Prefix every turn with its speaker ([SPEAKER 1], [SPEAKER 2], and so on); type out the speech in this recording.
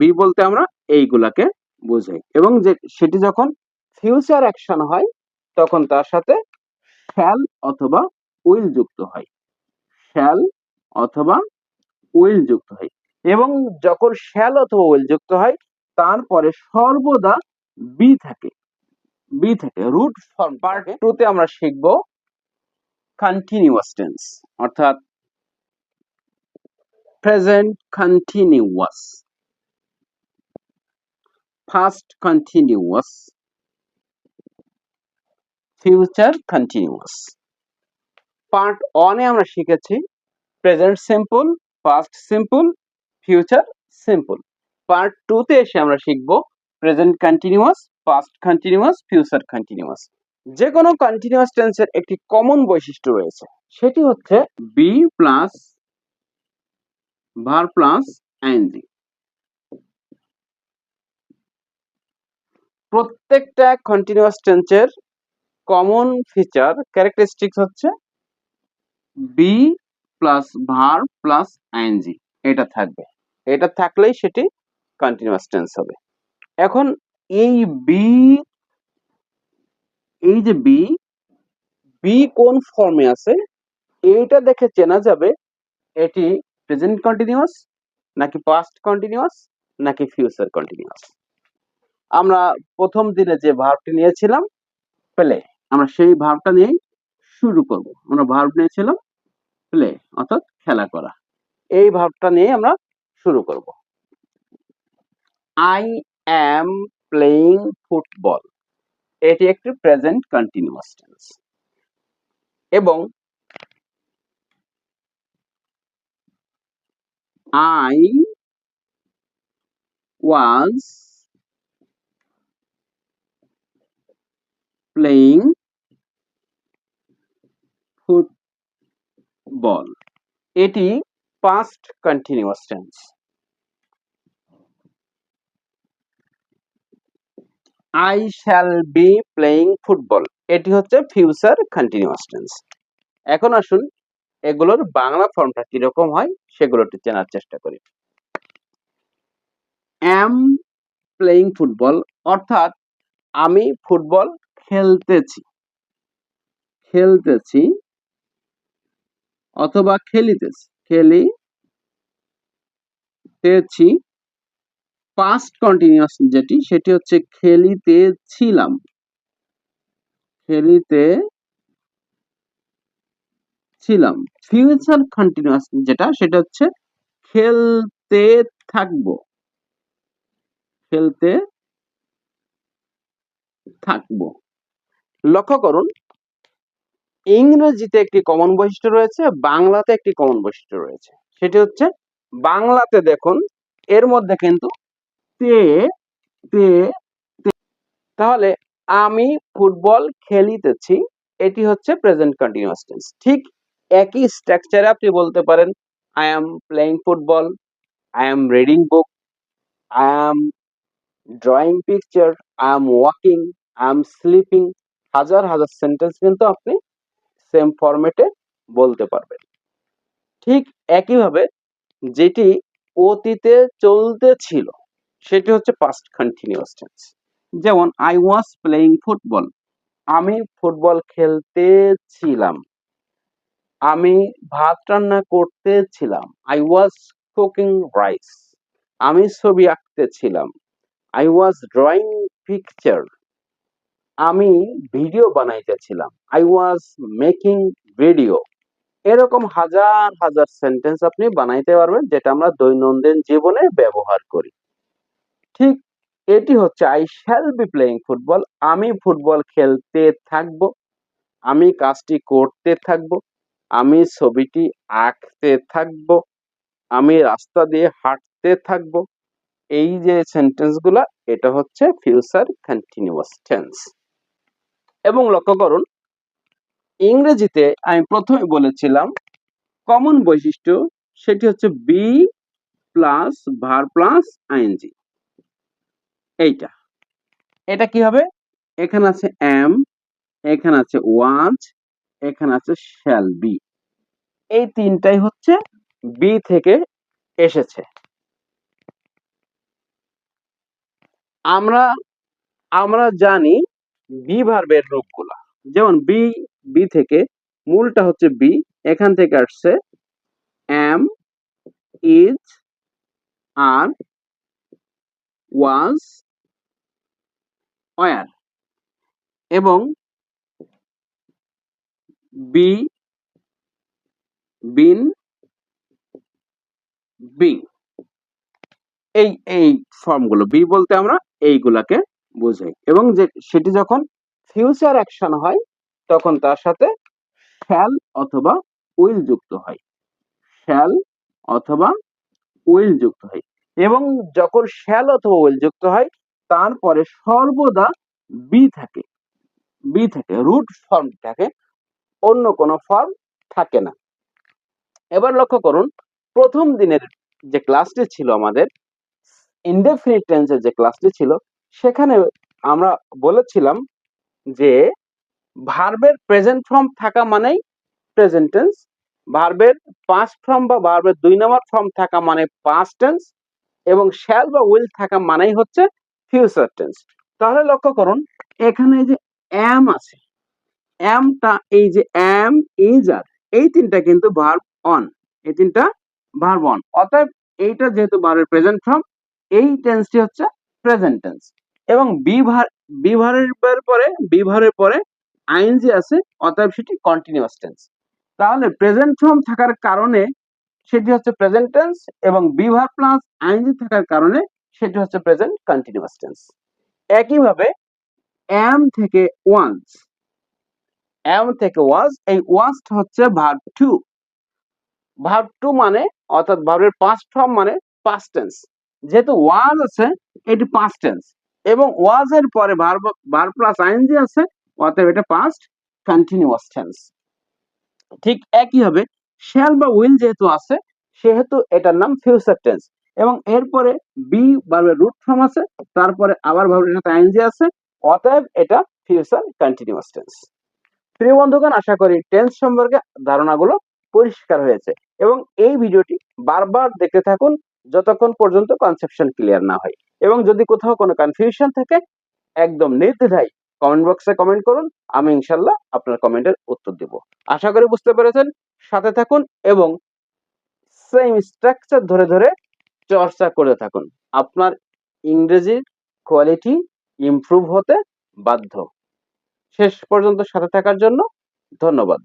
[SPEAKER 1] B বলতে আমরা এইগুলাকে বোঝাই, এবং যে সেটি যখন ফিউচার অ্যাকশন হয় তখন তার সাথে শ্যাল অথবা উইল যুক্ত হয়, শ্যাল অথবা উইল যুক্ত হয়। এবং যখন শ্যাল অথবা উইল যুক্ত হয় তারপরে সর্বদা বি থাকে, বি থেকে রুট ফর্ম। পার্ট 2 তে আমরা শিখব কন্টিনিউয়াস টেন্স, অর্থাৎ present continuous, fast continuous, future continuous. Part 1 এ আমরা শিখেছি present simple, past simple, future simple. Part 2 তে এসে আমরা শিখব present continuous, past continuous, future continuous. যে কোনো কন্টিনিউয়াস টেন্সের একটি কমন বৈশিষ্ট্য রয়েছে, সেটি হচ্ছে be plus verb plus ING. প্রত্যেকটা কন্টিনিউয়াস টেন্সের কমন ফিচার ক্যারেক্টারিস্টিক্স হচ্ছে be plus verb plus ING, এটা থাকবে। এটা থাকলেই সেটি কন্টিনিউয়াস টেন্স হবে। এখন এই বি, এই যে বি, বি কোন ফর্মে আছে এইটা দেখে চেনা যাবে এটি প্রেজেন্ট কন্টিনিউয়াস নাকি পাস্ট কন্টিনিউয়াস নাকি ফিউচার কন্টিনিউয়াস। আমরা প্রথম দিনে যে ভার্বটি নিয়েছিলাম প্লে, আমরা সেই ভার্বটা নিয়েই শুরু করব। আমরা ভার্ব নিয়েছিলাম প্লে, অর্থাৎ খেলা করা। এই ভার্বটা নিয়ে আমরা শুরু করব। আই অ্যাম প্লেইং ফুটবল, এটি একটি প্রেজেন্ট কন্টিনিউয়াস টেন্স। এবং I was playing football, এটি past continuous tense। I shall be playing football, এটি হচ্ছে future continuous tense। এখন আসুন এগুলোর বাংলা ফর্মটা কিরকম হয় সেগুলোটি চেনার চেষ্টা করি। am playing football অর্থাৎ আমি ফুটবল খেলতেছি, খেলতেছি অথবা খেলিতেছি, খেলিতেছি। পাস্ট কন্টিনিউয়াস যেটি, সেটি হচ্ছে খেলিতেছিলাম, খেলিতেছিলাম। ফিউচার কন্টিনিউয়াস যেটা, সেটা হচ্ছে খেলতে থাকবো, খেলতে থাকবো। লক্ষ্য করুন ইংরেজিতে একটি কমন বৈশিষ্ট্য রয়েছে, বাংলাতে একটি কমন বৈশিষ্ট্য রয়েছে। সেটি হচ্ছে বাংলাতে দেখুন এর মধ্যে কিন্তু তে তে তে। তাহলে আমি ফুটবল খেলিতেছি, এটি হচ্ছে প্রেজেন্ট কন্টিনিউয়াস টেন্স। ঠিক একই স্ট্রাকচারে আপনি বলতে পারেন I am playing football, I am reading book, I am drawing picture, I am walking, I am sleeping. হাজার হাজার সেন্টেন্স কিন্তু আপনি সেম ফরম্যাটে বলতে পারবেন। ঠিক একইভাবে যেটি অতীতে চলতেছিল সেটি হচ্ছে পাস্ট কন্টিনিউয়াস টেন্স। যেমন আই ওয়াজ প্লেইং ফুটবল, আমি ফুটবল খেলতেছিলাম। আমি ভাত রান্না করতেছিলাম, আই ওয়াজ কুকিং রাইস। আমি ছবি আঁকতেছিলাম, আই ওয়াজ ড্রয়িং পিকচার। আমি ভিডিও বানাইতেছিলাম, আই ওয়াজ মেকিং ভিডিও। এরকম হাজার হাজার সেন্টেন্স আপনি বানাইতে পারবেন যেটা আমরা দৈনন্দিন জীবনে ব্যবহার করি। ঠিক এটি হচ্ছে I shall be playing football, আমি ফুটবল খেলতে থাকবো, আমি কাজটি করতে থাকবো, আমি ছবিটি আঁকতে থাকবো, আমি রাস্তা দিয়ে হাঁটতে থাকবো। এই যে সেন্টেন্স গুলা, এটা হচ্ছে ফিউচার কন্টিনিউয়াস টেন্স। এবং লক্ষ্য করুন ইংরেজিতে আমি প্রথমে বলেছিলাম কমন বৈশিষ্ট্য, সেটি হচ্ছে be plus verb plus ING. এইটা, এটা কি হবে? এখানে আছে এম, এখানে আছে ওয়াজ, এখানে আছে শ্যাল বি। এই তিনটাই হচ্ছে বি থেকে এসেছে। আমরা আমরা জানি বি ভার্বের রূপগুলা, যেমন বি, বি থেকে মূলটা হচ্ছে বি, এখান থেকে আসছে am, is, are, was, were, এবং বি, বিন, বিং, এই এই ফর্মগুলো, বি বলতে আমরা এইগুলাকে বোঝাই। এবং যে সেটি যখন ফিউচার অ্যাকশন হয় তখন তার সাথে শ্যাল অথবা উইল যুক্ত হয়, শ্যাল অথবা উইল যুক্ত হয়। এবং যখন শ্যাল অথবা উইল যুক্ত হয় তারপরে সর্বদা বি থাকে, বি থাকে, রুট ফর্ম থাকে, অন্য কোনো ফর্ম থাকে না। এবার লক্ষ্য করুন, প্রথম দিনের যে ক্লাসটি ছিল আমাদের, ইনডেফিনিট টেন্সের যে ক্লাসটি ছিল, সেখানে আমরা বলেছিলাম যে ভার্বের প্রেজেন্ট ফর্ম থাকা মানেই প্রেজেন্ট টেন্স, ভার্বের পাস্ট ফর্ম বা ভার্বের 2 নম্বর ফর্ম থাকা মানে পাস্ট টেন্স, এবং শ্যাল বা উইল থাকা মানেই হচ্ছে ফিউচার টেন্স। তাহলে লক্ষ্য করুন, এখানে যে অ্যাম আছে, অ্যামটা, এই যে অ্যাম, ইজ, আর, এই তিনটা কিন্তু ভার্ব অন, এই তিনটা ভার্ব অন। অতএব এইটা যেহেতু ভার্বের প্রেজেন্ট ফর্ম, এই টেন্সটি হচ্ছে প্রেজেন্ট টেন্স। এবং বি ভার্বের পরে আইএনজি আছে, অতএব সেটি কন্টিনিউয়াস টেন্স। তাহলে প্রেজেন্ট ফর্ম থাকার কারণে সেটি হচ্ছে প্রেজেন্ট টেন্স, এবং বি ভার্ব প্লাস আইএনজি থাকার কারণে সেটি হচ্ছে প্রেজেন্ট কন্টিনিউয়াস টেন্স। একইভাবে অ্যাম থেকে ওয়ান্স, অ্যাম থেকে ওয়াজ, এই ওয়াজটা হচ্ছে ভার্ব টু। ভার্ব টু মানে, অর্থাৎ ভার্বের পাস্ট ফর্ম মানে পাস্ট টেন্স। যেহেতু ওয়াজ আছে, এটি পাস্ট টেন্স, এবং ওয়াজ এর পরে ভার্ব প্লাস আইএনজি আছে, অতএব এটা পাস্ট কন্টিনিউয়াস টেন্স। ঠিক একই হবে, শ্যাল বা উইল যেহেতু আছে, সেহেতু এটার নাম ফিউচার টেন্স, এবং এরপরে বি ভার্বের রুট ফর্ম আছে, তারপরে আবার ভার্বের সাথে আইএনজি আছে, অতএব এটা ফিউচার কন্টিনিউয়াস টেন্স। প্রিয় বন্ধুগণ, আশা করি টেন্স সম্পর্কে ধারণাগুলো পরিষ্কার হয়েছে, এবং এই ভিডিওটি বারবার দেখতে থাকুন যতক্ষণ পর্যন্ত কনসেপশন ক্লিয়ার না হয়। এবং যদি কোথাও কোনো কনফিউশন থাকে, একদম নির্দ্বিধায় কমেন্ট বক্সে কমেন্ট করুন, আমি ইনশাল্লাহ আপনার কমেন্টের উত্তর দেব। আশা করি বুঝতে পেরেছেন, সাথে থাকুন এবং সেম স্ট্রাকচার ধরে ধরে চর্চা করে থাকুন। আপনার ইংরেজির কোয়ালিটি ইমপ্রুভ হতে বাধ্য। শেষ পর্যন্ত সাথে থাকার জন্য ধন্যবাদ।